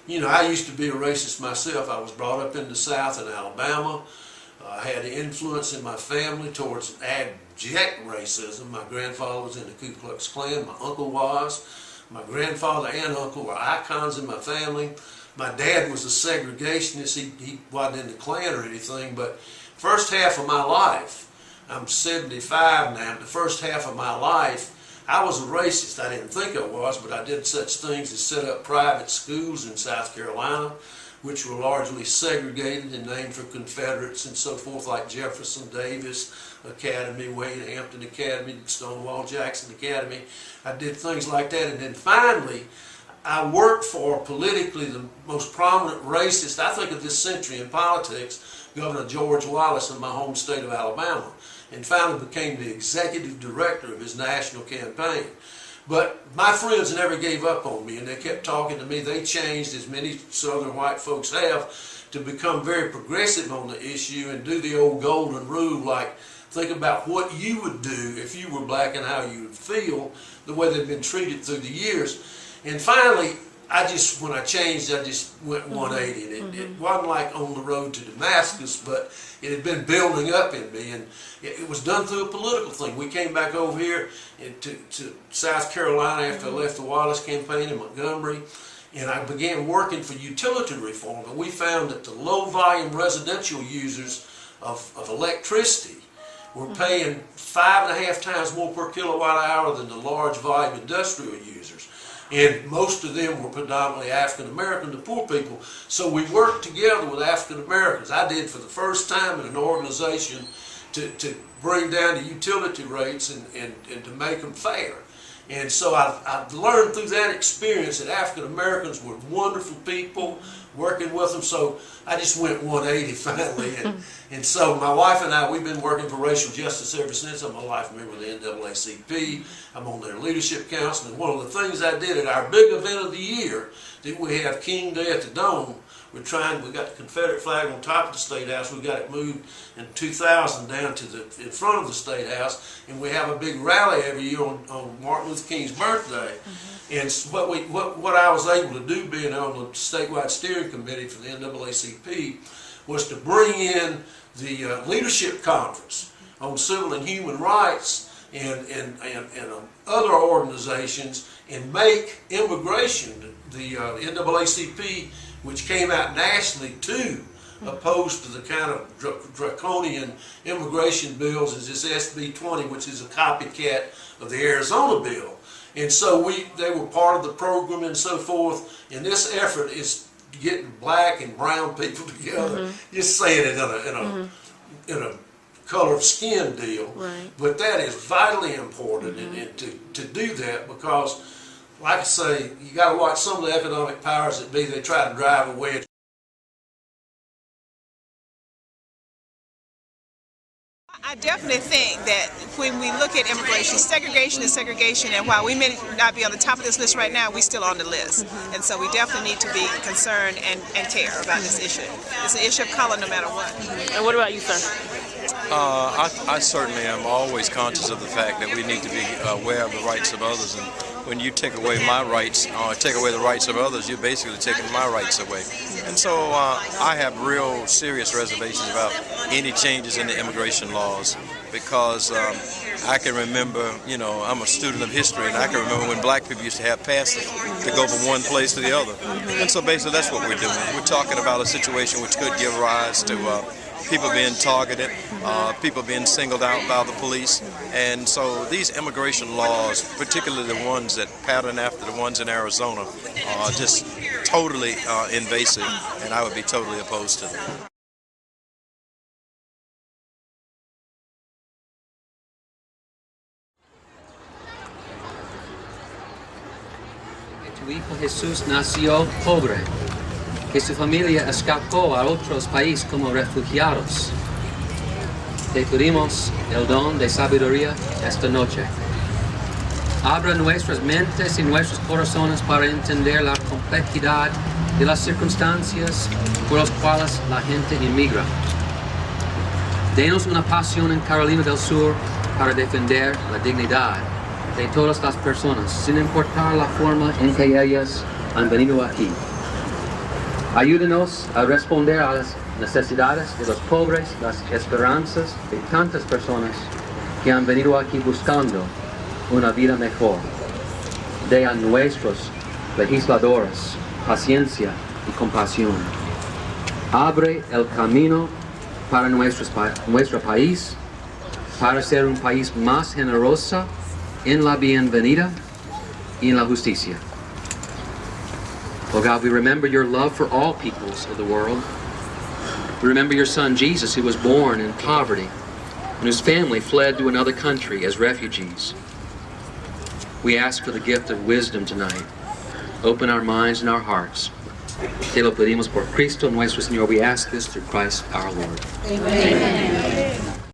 you know, I used to be a racist myself. I was brought up in the South in Alabama. I had influence in my family towards abject racism. My grandfather was in the Ku Klux Klan. My uncle was. My grandfather and uncle were icons in my family. My dad was a segregationist. He wasn't in the Klan or anything, but first half of my life, I'm 75 now, the first half of my life, I was a racist. I didn't think I was, but I did such things as set up private schools in South Carolina, which were largely segregated and named for Confederates and so forth, like Jefferson Davis Academy, Wade Hampton Academy, Stonewall Jackson Academy. I did things like that, and then finally, I worked for politically the most prominent racist, I think, of this century in politics, Governor George Wallace in my home state of Alabama, and finally became the executive director of his national campaign. But my friends never gave up on me, and they kept talking to me. They changed, as many Southern white folks have, to become very progressive on the issue and do the old golden rule, like think about what you would do if you were black and how you would feel, the way they've been treated through the years. And finally, when I changed, I just went 180. And it wasn't like on the road to Damascus, but it had been building up in me, and it was done through a political thing. We came back over here to South Carolina after I left the Wallace campaign in Montgomery, and I began working for utility reform. And we found that the low-volume residential users of electricity were paying 5.5 times more per kilowatt hour than the large volume industrial users. And most of them were predominantly African American, the poor people. So we worked together with African Americans. I did for the first time in an organization to bring down the utility rates and to make them fair. And so I've learned through that experience that African Americans were wonderful people, working with them. So I just went 180 finally. And so my wife and I, we've been working for racial justice ever since. I'm a life member of the NAACP. I'm on their leadership council. And one of the things I did at our big event of the year, that we have King Day at the Dome, we got the Confederate flag on top of the State House. We got it moved in 2000 down to in front of the State House, and we have a big rally every year on Martin Luther King's birthday. And what I was able to do, being on the statewide steering committee for the NAACP, was to bring in the leadership conference on civil and human rights and other organizations, and make immigration, the NAACP, which came out nationally too, opposed to the kind of draconian immigration bills as this SB 20, which is a copycat of the Arizona bill. And so they were part of the program and so forth. And this effort is getting black and brown people together, just saying it in a color of skin deal. Right. But that is vitally important, and to do that, because, like I say, you got to watch some of the economic powers that be. They try to drive a wedge. I definitely think that when we look at immigration, segregation is segregation, and while we may not be on the top of this list right now, we're still on the list. And so we definitely need to be concerned and care about this issue. It's an issue of color no matter what. And what about you, sir? I certainly am always conscious of the fact that we need to be aware of the rights of others, and when you take away my rights or take away the rights of others, you're basically taking my rights away. And so I have real serious reservations about any changes in the immigration laws, because I can remember, you know, I'm a student of history, and I can remember when black people used to have passes to go from one place to the other. And so basically that's what we're doing. We're talking about a situation which could give rise to people being targeted, people being singled out by the police. And so these immigration laws, particularly the ones that pattern after the ones in Arizona, are just totally invasive, and I would be totally opposed to them. Tu hijo Jesús nació pobre, que su familia escapó a otros países como refugiados. Te pedimos el don de sabiduría esta noche. Abra nuestras mentes y nuestros corazones para entender la complejidad de las circunstancias por las cuales la gente inmigra. Denos una pasión en Carolina del Sur para defender la dignidad de todas las personas, sin importar la forma en que ellas han venido aquí. Ayúdenos a responder a las necesidades de los pobres, las esperanzas de tantas personas que han venido aquí buscando una vida mejor. De a nuestros legisladores paciencia y compasión. Abre el camino para nuestro país, para ser un país más generoso en la bienvenida y en la justicia. Oh God, we remember your love for all peoples of the world. We remember your son Jesus, who was born in poverty and whose family fled to another country as refugees. We ask for the gift of wisdom tonight. Open our minds and our hearts. Te lo pedimos por Cristo nuestro Señor. We ask this through Christ our Lord. Amen.